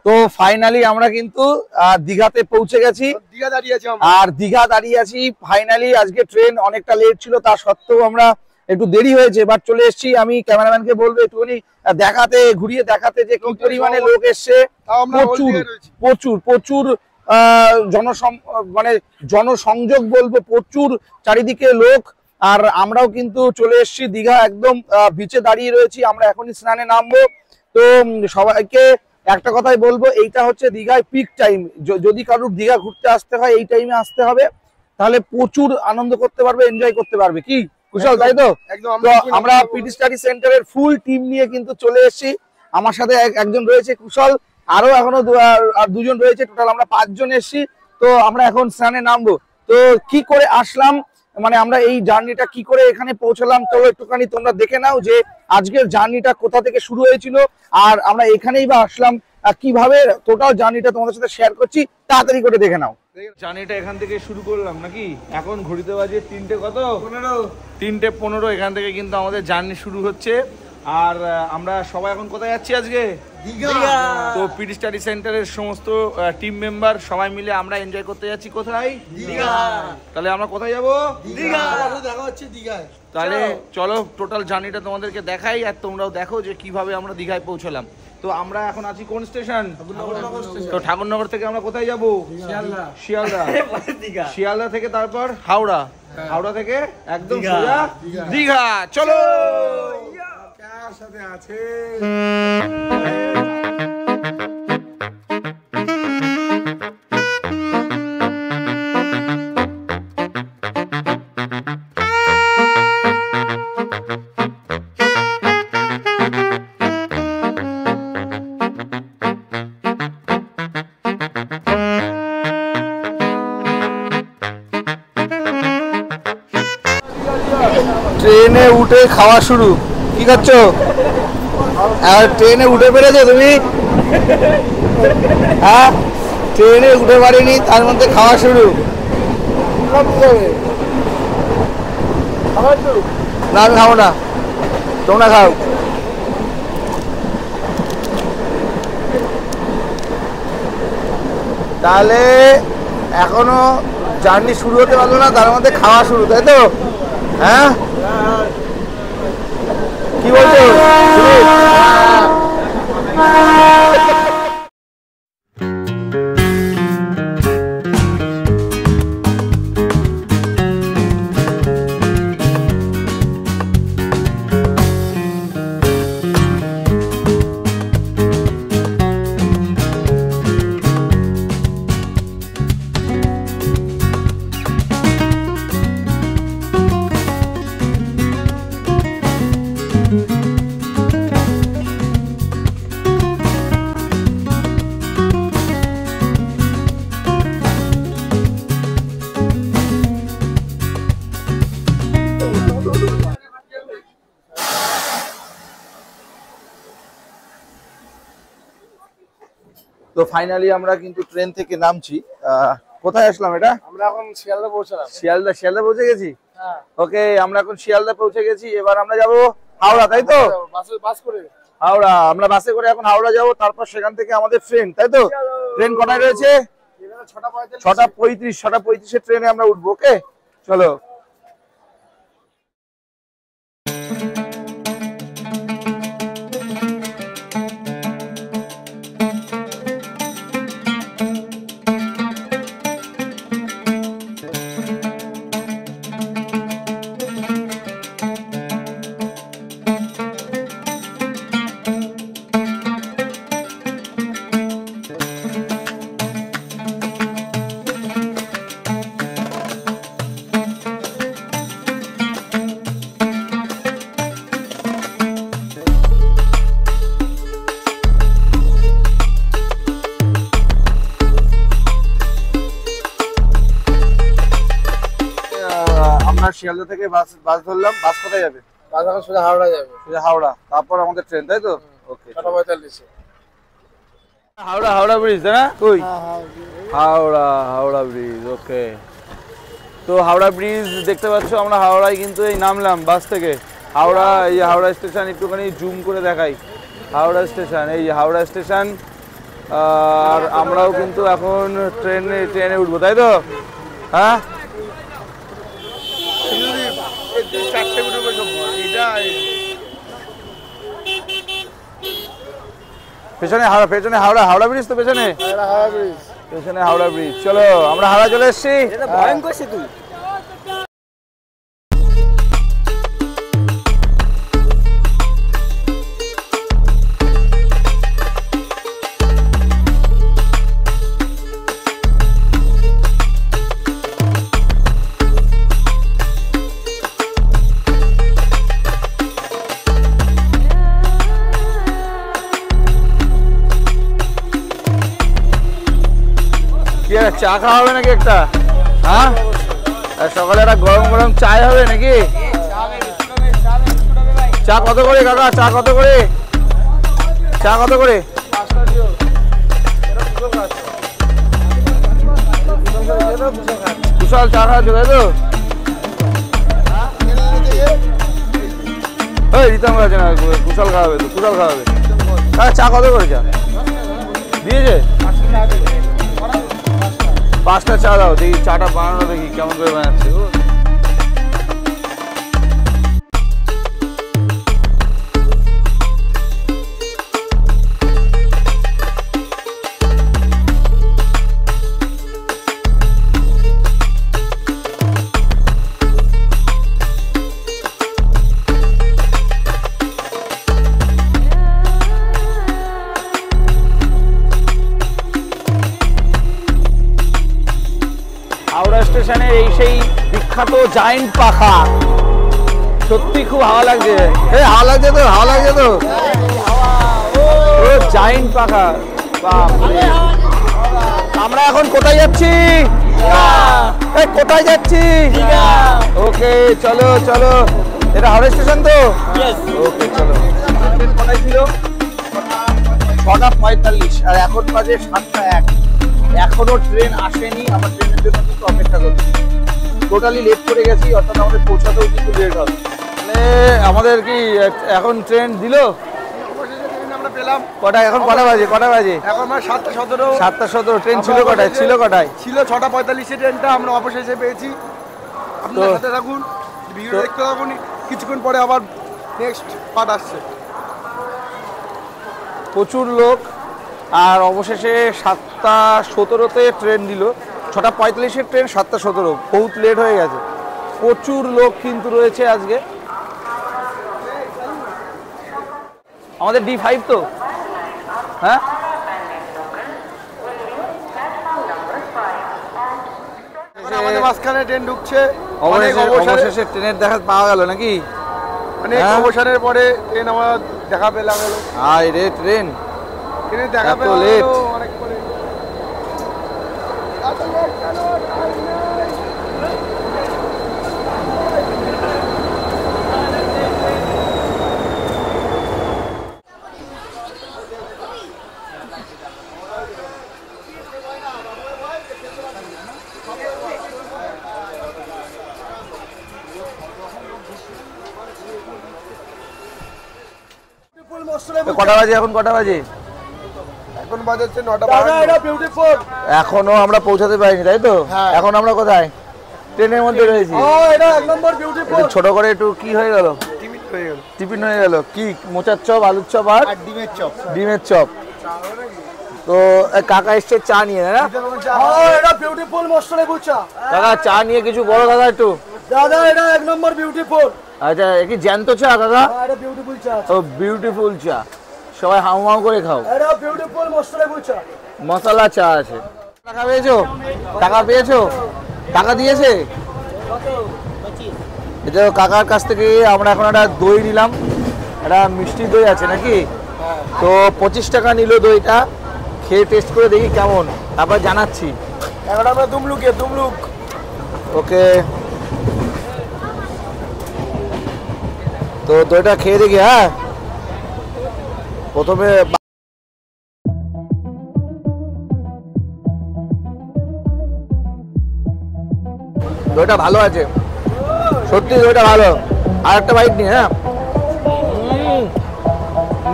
তো ফাইনালি আমরা কিন্তু দীঘাতে পৌঁছে গেছি, আর দীঘা দাঁড়িয়ে আছি ফাইনালি। আজকে ট্রেন অনেকটা লেট ছিল, তা সত্ত্বেও আমরা একটু দেরি হয়েছে, বাট চলে এসেছি। আমি ক্যামেরাম্যানকে বলবো একটুখানি দেখাতে, ঘুরিয়ে দেখাতে যে কি পরিমাণে লোক এসছে। প্রচুর প্রচুর প্রচুর মানে জনসংযোগ বলবো, প্রচুর চারিদিকে লোক। আর আমরাও কিন্তু চলে এসেছি দীঘা, একদম বিচে দাঁড়িয়ে রয়েছি। আমরা এখনই স্নানে নামবো। তো সবাইকে একটা কথাই বলবো, এইটা হচ্ছে দীঘায় পিক টাইম। যদি কারোর দীঘা ঘুরতে আসতে হয় এই টাইমে আসতে হবে, তাহলে প্রচুর আনন্দ করতে পারবে, এনজয় করতে পারবে। কি কুশল, তাই তো? আমরা পিটি স্টাডি সেন্টারের ফুল টিম নিয়ে কিন্তু চলে এসেছি। আমার সাথে একজন রয়েছে কুশল, আরো এখনো দুজন রয়েছে, টোটাল আমরা 5 জন এসেছি। তো আমরা এখন স্নানে নামবো। তো কি করে আসলাম, মানে আমরা এই জার্নিটা কি করে এখানে পৌঁছলাম, চলো একটুখানি তোমরা দেখে নাও যে আজকের জার্নিটা কোথা থেকে শুরু হয়েছিল আর আমরা এখানেই বা আসলাম কিভাবে। টোটাল জার্নিটা তোমাদের সাথে শেয়ার করছি, তাড়াতাড়ি করে দেখে নাও। জার্নিটা এখান থেকে শুরু করলাম নাকি? এখন ঘড়িতে বাজে 3টে কত? 3:15। এখান থেকে কিন্তু আমাদের জার্নি শুরু হচ্ছে। আর আমরা সবাই এখন কোথায় যাচ্ছি আজকে? দীঘা। তো পিটি স্টাডি সেন্টারের সমস্ত টিম মেম্বার সবাই মিলে আমরা এনজয় করতে যাচ্ছি কোথায়? দীঘা। তাহলে আমরা কোথায় যাব? দীঘা। দেখা হচ্ছে দীঘায়। তাহলে চলো টোটাল জার্নিটা তোমাদেরকে দেখাই, আর তোমরাও দেখো যে কিভাবে আমরা দীঘায় পৌঁছলাম। তো আমরা এখন আছি কোন স্টেশন? তো ঠাকুরনগর থেকে আমরা কোথায় যাব? শিয়ালদা। শিয়ালদা থেকে তারপর হাওড়া, হাওড়া থেকে একদম সোজা দীঘা। চলো। সাথে আছে ট্রেনে উঠে খাওয়া শুরু। কি খাচ্ছ? আর ট্রেনে উঠে পেরেছো তুমি? হ্যাঁ, ট্রেনে উঠে পারিনি, তার মধ্যে খাওয়া শুরু। না আমি খাবো না, তোমরা খাও। তাহলে এখনো জার্নি শুরু হতে পারলো না, তার মধ্যে খাওয়া শুরু, তাই তো? হ্যাঁ, কি বলছো? তো ফাইনালি আমরা কিন্তু ট্রেন থেকে নামছি। কোথায় আসলাম এটা? আমরা এখন শিয়ালদা পৌঁছলাম। শিয়ালদা পৌঁছে গেছি। ওকে, আমরা এখন শিয়ালদা পৌঁছে গেছি। এবার আমরা যাব হাওড়া, তাই তো? বাস করে হাওড়া, আমরা বাসে করে এখন হাওড়া যাব। তারপর সেখান থেকে আমাদের ট্রেন, তাই তো? ট্রেন কটায় রয়েছে? 6:35। 6:35 ট্রেনে আমরা উঠবো। ওকে চলো। শিয়ালদা থেকে বাস ধরলাম। বাস কোথায় যাবে? বাস এখন সোজা হাওড়া যাবে। সোজা হাওড়া, তারপর আমাদের ট্রেন, তাই তো? ওকে, 6:45। হাওড়া ব্রিজ, তাই না? কই হাওড়া ব্রিজ। ওকে, তো হাওড়া ব্রিজ দেখতে পাচ্ছ, আমরা হাওড়ায় কিন্তু এই নামলাম বাস থেকে। হাওড়া, এই হাওড়া স্টেশন একটুখানি জুম করে দেখাই। হাওড়া স্টেশন, এই হাওড়া স্টেশন। আর আমরাও কিন্তু এখন ট্রেনে উঠবো, তাই তো? হ্যাঁ, পেছনে হাওড়া ব্রিজ তো, পেছনে হাওড়া ব্রিজ। চলো আমরা হাওড়া চলে এসেছি। ভয়ঙ্কর সেতু। চা খাওয়া হবে নাকি একটা? হ্যাঁ, সকালে একটা গরম গরম চায় হবে নাকি? চা কত করে কাকা? চা কত করে? কুশাল চা খাওয়া তাই তো? রিতম আছে না, কুশাল খাওয়াবে তো, কুশাল খাওয়াবে। চা কত করে? চা দিয়েছে? 5টা চা দাও, দেখি চাটা বানানো, দেখি কেমন করে বানাচ্ছে। হাওড়া স্টেশনের এই সেই বিখ্যাত জায়েন্ট পাখা, সত্যি খুব হাওয়া লাগছে। হাওয়া লাগছে তো জায়েন্ট পাখা। আমরা এখন কোথায় যাচ্ছি? ওকে চলো। এটা হাওড়া স্টেশন তো? ওকে চলো। কোথায় ছিল? 6:45 আর এখন বাজে 7:01। এখনো ট্রেন আসেনি। আমার ট্রেনের জন্য কিন্তু অপেক্ষা করছি। টোটালি লেট করে গেছি, অর্থাৎ আমাদের পৌঁছাতেও কিন্তু লেট হবে। মানে আমাদের কি এখন ট্রেন দিল? আমরা পেলাম কটায়? এখন কটা বাজে? এখন 7:17। 7:17। ট্রেন ছিল কটায়? ছিল 6:45 ট্রেনটা আমরা অবশেষে পেয়েছি। আপনারা সাথে থাকুন, ভিডিও দেখতে থাকুন। কিছুক্ষণ পরে আবার নেক্সট পার্ট আসছে। প্রচুর লোক। আর অবশেষে 7:17-তে ট্রেন দিল। 6:45-এর ট্রেন 7:17। বহুত লেট হয়ে গেছে। প্রচুর লোক কিন্তু রয়েছে আজকে। আমাদের D5 তো? হ্যাঁ, আমাদের মাঝখানে ট্রেন ঢুকছে। অবশেষে ট্রেনের দেখা পাওয়া গেল নাকি? অনেক অবসরের পরে ট্রেন আমরা দেখা পেলাম। আয় রে ট্রেন, দেখা পেলাম লেট। অনেক পরে কটা বাজে? এখন কটা বাজে? এখন বাজে 9:52। এখনো আমরা পৌঁছাতে পারিনি, তাই তো? এখন আমরা কোথায়? ট্রেনের মধ্যে রয়েছি। ছোট করে একটু কি হয়ে গেল? টিফিন হয়ে গেল। কি? মোচার চপ, আলুর চপ আর ডিমের চপ। তো কাকা এসছে চা নিয়ে, না? কাকা চা নিয়ে কিছু বলো দাদা একটু। দাদা এটা 1 নম্বর বিউটিফুল। আচ্ছা, কি জ্যান্ত চা কাকা? এটা বিউটিফুল চা। ও বিউটিফুল চা, সবাই হাউ হাউ করে খাও। এটা বিউটিফুল মশলা চা আছে। টাকা পেয়েছো? টাকা দিয়েছে? এটা কাকার কাছ থেকে আমরা এখন একটা দই নিলাম। একটা মিষ্টি দই আছে নাকি? তো 25 টাকা নিল দইটা। খেয়ে টেস্ট করে দেখি কেমন, তারপর জানাচ্ছি। এখন আমরা দুমলুক। ওকে, তো দইটা খেয়ে দেখি। হ্যাঁ, প্রথমে দইটা ভালো আছে, সত্যি দইটা ভালো। আর একটা বাইট নি। হ্যাঁ,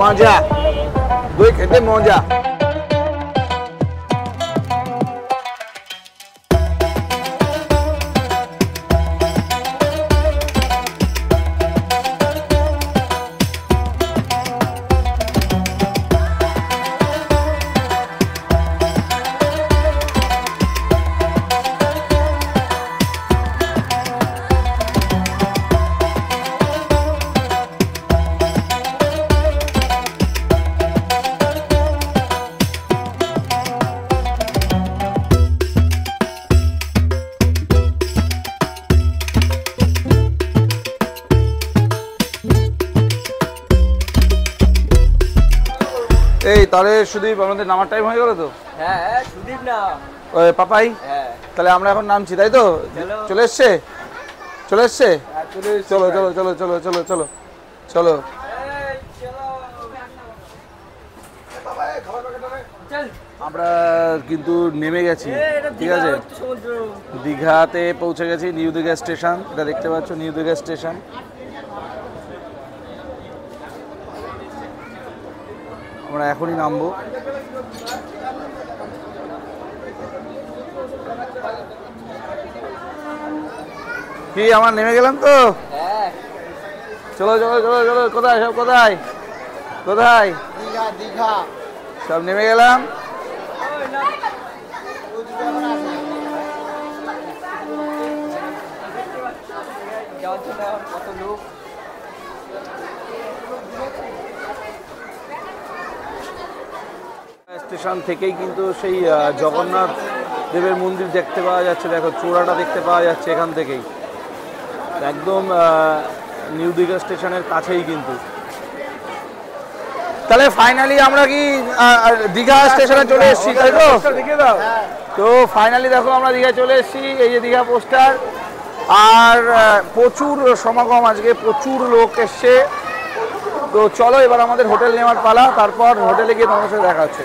মজা, দই খেতে মজা। তাহলে সুদীপ আমাদের নামার টাইম হয়ে গেল তো? হ্যাঁ সুদীপ না ওই পাপাই। হ্যাঁ তাহলে আমরা এখন নামছি তাই তো? চলে এসছে চলে এসছে চলো চলো চলো চলো চলো চলো চলো। আমরা কিন্তু নেমে গেছি, ঠিক আছে, দীঘাতে পৌঁছে গেছি, নিউ দীঘা স্টেশন। এটা দেখতে পাচ্ছ নিউ দীঘা স্টেশন। আমরা এখনই নামবো। কি আমার নেমে গেলাম তো? চলো চলো চলো চলো। কোথায় সব? কোথায় কোথায়? দীঘা দীঘা সব নেমে গেলাম। কত লোক। স্টেশন থেকেই কিন্তু সেই জগন্নাথ দেবের মন্দির দেখতে পাওয়া যাচ্ছে। দেখো চূড়াটা দেখতে পাওয়া যাচ্ছে এখান থেকেই, একদম নিউ দীঘা স্টেশনের কাছেই কিন্তু। তাহলে ফাইনালি আমরা কি দীঘা স্টেশনে চলে এসেছি তাই তো? তো ফাইনালি দেখো আমরা দীঘা চলে এসেছি। এই যে দীঘা পোস্টার, আর প্রচুর সমাগম, আজকে প্রচুর লোক এসছে। তো চলো এবার আমাদের হোটেল নেওয়ার পালা, তারপর হোটেলে গিয়ে তোমার সাথে দেখা হচ্ছে।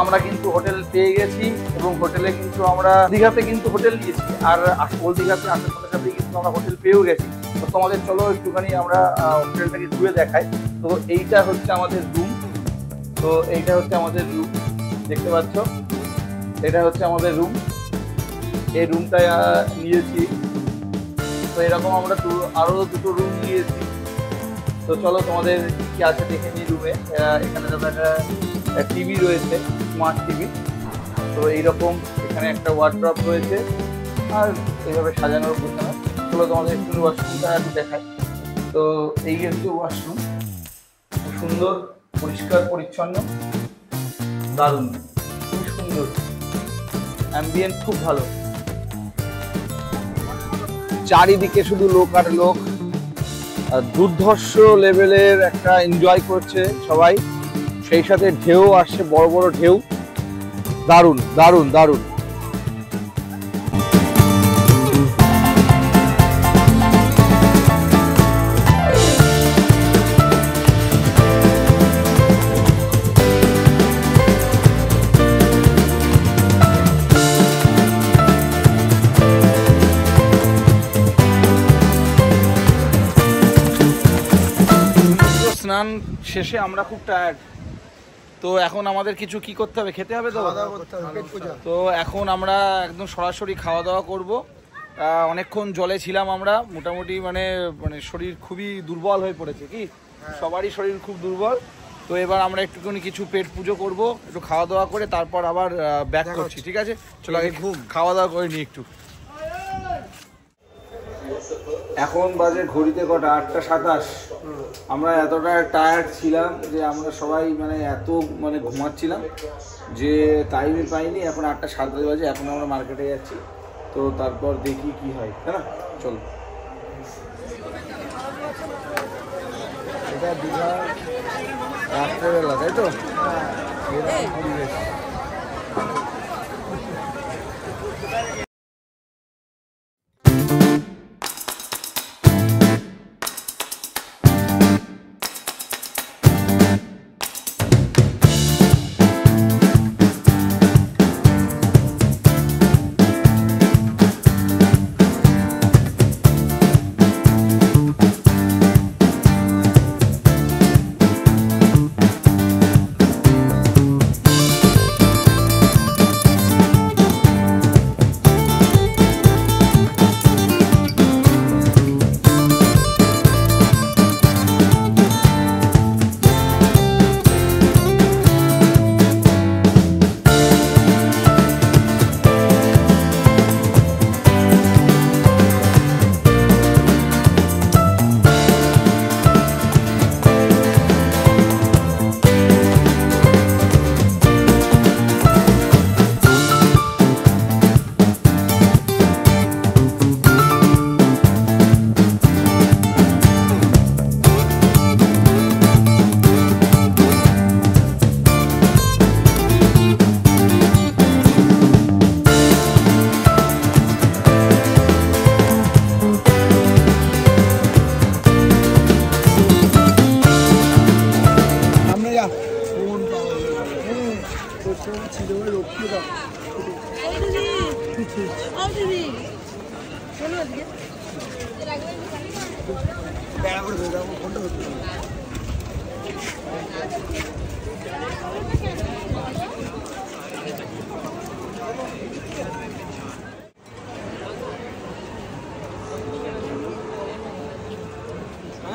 আমরা কিন্তু হোটেল পেয়ে গেছি এবং হোটেলে কিন্তু আমরা দীঘাতে কিন্তু হোটেল নিয়েছি, আর ওল দীঘাতে আসার সাথে সাথে কিন্তু আমরা হোটেল পেয়েও গেছি। তো তোমাদের চলো একটুখানি আমরা হোটেলটাকে ঘুরে দেখাই। তো এইটা হচ্ছে আমাদের রুম। তো এইটা হচ্ছে আমাদের রুম, দেখতে পাচ্ছ, এটা হচ্ছে আমাদের রুম। এই রুমটা নিয়েছি। তো এরকম আমরা আরো দুটো রুম নিয়েছি। তো চলো তোমাদের কি আছে দেখে নিই রুমে। এখানে দেখো একটা টিভি রয়েছে, স্মার্ট টিভি। তো এইরকম এখানে একটা ওয়ার্ড্রপ রয়েছে, আর এইভাবে সাজানোর গোছানো। চলো তোমাদের একটু ওয়াশরুমটা একটু দেখাই। তো এই হচ্ছে ওয়াশরুম, খুব সুন্দর, পরিষ্কার পরিচ্ছন্ন, দারুণ, খুব সুন্দর, অ্যাম্বিয়েন্ট খুব ভালো। চারিদিকে শুধু লোক আর লোক, দুর্ধর্ষ লেভেলের একটা এনজয় করছে সবাই, সেই সাথে ঢেউ আসছে, বড় বড় ঢেউ, দারুণ দারুণ দারুণ। স্নান শেষে আমরা খুব টায়ার্ড। তো এখন আমাদের কিছু কি করতে হবে? খেতে হবে তো। তো এখন আমরা একদম সরাসরি খাওয়া দাওয়া করব। অনেকক্ষণ জলে ছিলাম আমরা, মোটামুটি মানে শরীর খুবই দুর্বল হয়ে পড়েছে, কি সবারই শরীর খুব দুর্বল। তো এবার আমরা একটুখানি কিছু পেট পুজো করব, একটু খাওয়া দাওয়া করে তারপর আবার ব্যাক করছি, ঠিক আছে? চলো আগে খাওয়া দাওয়া করে নিই একটু। এখন বাজে ঘড়িতে কটা? 8:27। আমরা এতটা টায়ার্ড ছিলাম যে আমরা সবাই এত ঘুমাচ্ছিলাম যে টাইমই পাইনি। এখন 8:07 বাজে, এখন আমরা মার্কেটে যাচ্ছি। তো তারপর দেখি কি হয়, তাই না? চলো। এটা দীঘা রাত্রেবেলা, তাই তো? এরকম পরিবেশ।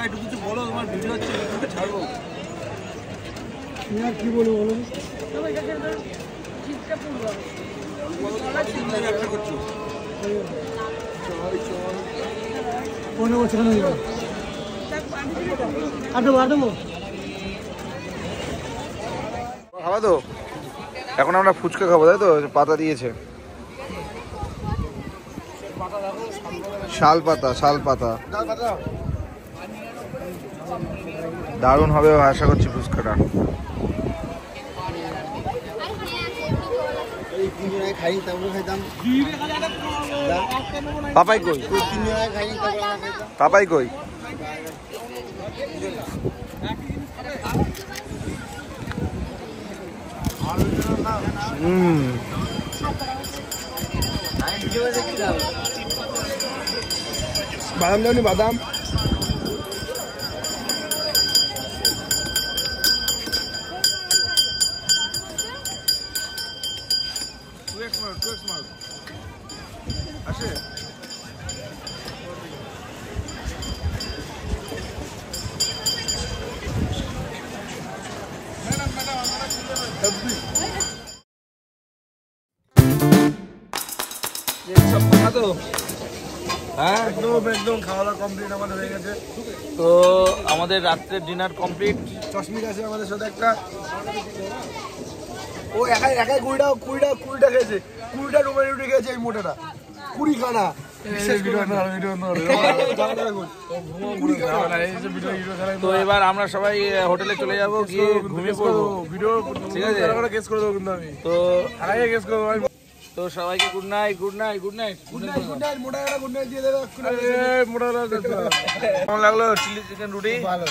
একটু কিছু বলো, তোমার ভিডিও হচ্ছে, ছাড়বো। কি বলবো বলো? খাওয়া তো এখন আমরা ফুচকা খাবো, তাই তো? পাতা দিয়েছে, শাল পাতা, শাল পাতা দারুণ হবে আশা করছি ফুচকাটা। পাপাই কই? পাপাই কই? বাদাম দেওনি? বাদাম আসে একদম খাওয়া দাওয়া কমপ্লিট আমাদের হয়ে গেছে। তো আমাদের রাত্রের ডিনার কমপ্লিট। চশমিক আছে আমাদের সাথে একটা, ও একাই একাই কুড়িটা খেয়েছে, 20টা রুমের রুটি খেয়েছে এই মোটাটা, 20 খানা। তো এবার আমরা সবাই হোটেলে চলে যাবো, গিয়ে ঘুমিয়ে পড়বো। ঠিক আছে, কেস করে দেবো কিন্তু আমি, তো আগে কেস করে দেবো। তো সবাইকে good night, good night, good night, good night. মোটা দিয়ে দেবে। কেমন লাগলো চিলি চিকেন রুটি? ভালো,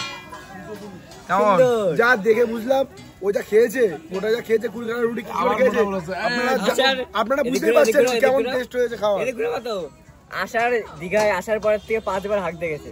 কেমন? যা দেখে বুঝলাম ওটা খেয়েছে, ওটা যা খেয়েছে 20 খানা রুটি খেয়েছে। আপনারা বুঝতেই পারছেন কেমন টেস্ট হয়েছে খাওয়া। আসার দীঘায় আসার পর থেকে 5বার হাঁক দেখেছে।